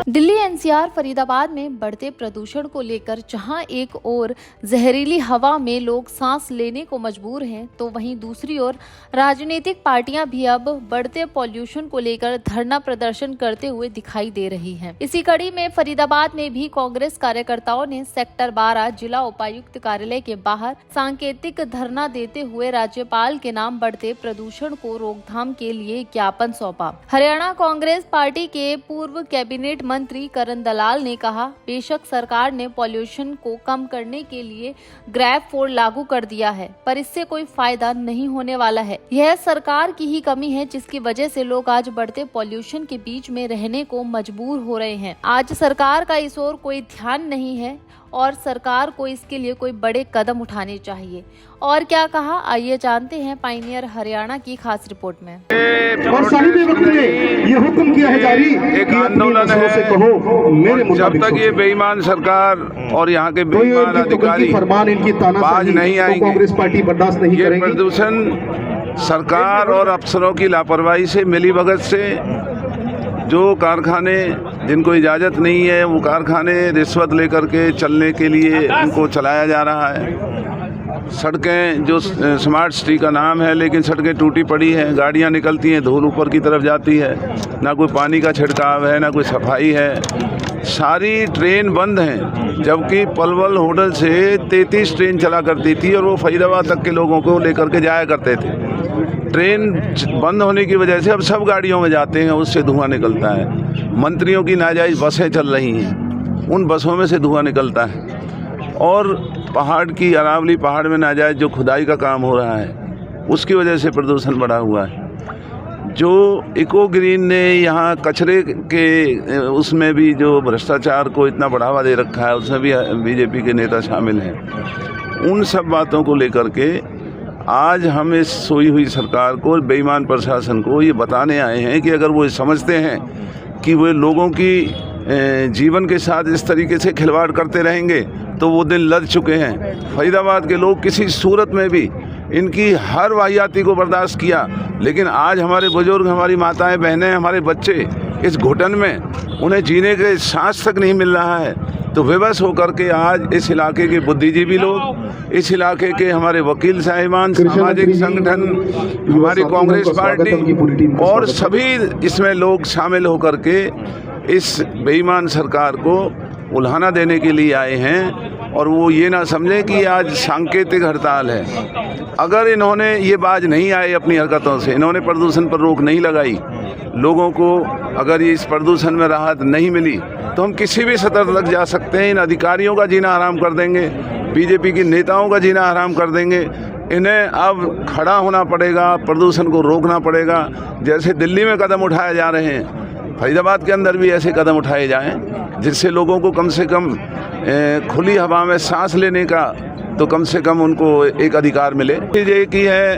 Delhi NCR Faridabad में बढ़ते प्रदूषण को लेकर जहां एक ओर जहरीली हवा में लोग सांस लेने को मजबूर हैं, तो वहीं दूसरी ओर राजनीतिक पार्टियां भी अब बढ़ते पॉल्यूशन को लेकर धरना प्रदर्शन करते हुए दिखाई दे रही हैं। इसी कड़ी में फरीदाबाद में भी कांग्रेस कार्यकर्ताओं ने सेक्टर 12 जिला उपायुक्त कार्यालय के बाहर सांकेतिक धरना देते हुए राज्यपाल के नाम बढ़ते प्रदूषण को रोकथाम के लिए ज्ञापन सौंपा। हरियाणा कांग्रेस पार्टी के पूर्व कैबिनेट मंत्री करण दलाल ने कहा, बेशक सरकार ने पॉल्यूशन को कम करने के लिए ग्रैब 4 लागू कर दिया है, पर इससे कोई फायदा नहीं होने वाला है। यह सरकार की ही कमी है जिसकी वजह से लोग आज बढ़ते पॉल्यूशन के बीच में रहने को मजबूर हो रहे हैं। आज सरकार का इस ओर कोई ध्यान नहीं है और सरकार को इसके लिए कोई बड़े कदम उठाने चाहिए। और क्या कहा, आइए जानते हैं पायनियर हरियाणा की खास रिपोर्ट में। और साहिब वक्त ने ये हुक्म किया है जारी एक आंदोलन है, जब तक ये बेईमान सरकार और यहाँ के बेईमान अधिकारी फरमान इनकी बाज नहीं आएंगे, कांग्रेस पार्टी बर्दाश्त नहीं करेगी। प्रदूषण सरकार और अफसरों की लापरवाही से, मिलीभगत से, जो कारखाने जिनको इजाज़त नहीं है वो कारखाने रिश्वत लेकर के चलने के लिए उनको चलाया जा रहा है। सड़कें जो स्मार्ट सिटी का नाम है, लेकिन सड़कें टूटी पड़ी हैं, गाड़ियां निकलती हैं, धूल ऊपर की तरफ जाती है, ना कोई पानी का छिड़काव है, ना कोई सफाई है। सारी ट्रेन बंद हैं, जबकि पलवल होटल से 33 ट्रेन चला करती थी और वो फरीदाबाद तक के लोगों को लेकर के जाया करते थे। ट्रेन बंद होने की वजह से अब सब गाड़ियों में जाते हैं, उससे धुआं निकलता है। मंत्रियों की नाजायज़ बसें चल रही हैं, उन बसों में से धुआं निकलता है। और पहाड़ की, अरावली पहाड़ में नाजायज़ जो खुदाई का काम हो रहा है, उसकी वजह से प्रदूषण बढ़ा हुआ है। जो इको ग्रीन ने यहाँ कचरे के उसमें भी जो भ्रष्टाचार को इतना बढ़ावा दे रखा है, उसमें भी बीजेपी के नेता शामिल हैं। उन सब बातों को लेकर के आज हम इस सोई हुई सरकार को, बेईमान प्रशासन को ये बताने आए हैं कि अगर वो समझते हैं कि वे लोगों की जीवन के साथ इस तरीके से खिलवाड़ करते रहेंगे तो वो दिन लद चुके हैं। फरीदाबाद के लोग किसी सूरत में भी इनकी हर वाहियाती को बर्दाश्त किया, लेकिन आज हमारे बुजुर्ग, हमारी माताएं, बहनें, हमारे बच्चे इस घुटन में, उन्हें जीने के सांस तक नहीं मिल रहा है। तो विवश होकर के आज इस इलाके के बुद्धिजीवी लोग, इस इलाके के हमारे वकील साहिबान, सामाजिक संगठन, हमारी कांग्रेस पार्टी और सभी इसमें लोग शामिल होकर के इस बेईमान सरकार को उल्हाना देने के लिए आए हैं। और वो ये ना समझें कि आज सांकेतिक हड़ताल है। अगर इन्होंने ये बाज नहीं आए अपनी हरकतों से, इन्होंने प्रदूषण पर रोक नहीं लगाई, लोगों को अगर ये इस प्रदूषण में राहत नहीं मिली, तो हम किसी भी सतर तक जा सकते हैं। इन अधिकारियों का जीना हराम कर देंगे, बीजेपी के नेताओं का जीना हराम कर देंगे। इन्हें अब खड़ा होना पड़ेगा, प्रदूषण को रोकना पड़ेगा। जैसे दिल्ली में कदम उठाए जा रहे हैं, फरीदाबाद के अंदर भी ऐसे कदम उठाए जाएं जिससे लोगों को कम से कम खुली हवा में सांस लेने का तो कम से कम उनको एक अधिकार मिले। ये की है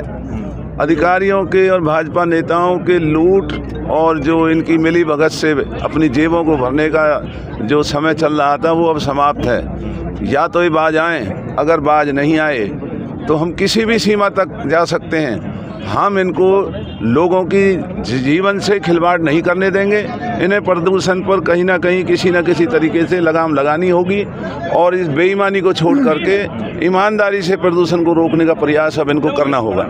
अधिकारियों के और भाजपा नेताओं के लूट और जो इनकी मिली भगत से अपनी जेबों को भरने का जो समय चल रहा था, वो अब समाप्त है। या तो ये बाज आएँ, अगर बाज नहीं आए तो हम किसी भी सीमा तक जा सकते हैं। हम इनको लोगों की जीवन से खिलवाड़ नहीं करने देंगे। इन्हें प्रदूषण पर कहीं ना कहीं, किसी न किसी तरीके से लगाम लगानी होगी और इस बेईमानी को छोड़ करके ईमानदारी से प्रदूषण को रोकने का प्रयास अब इनको करना होगा।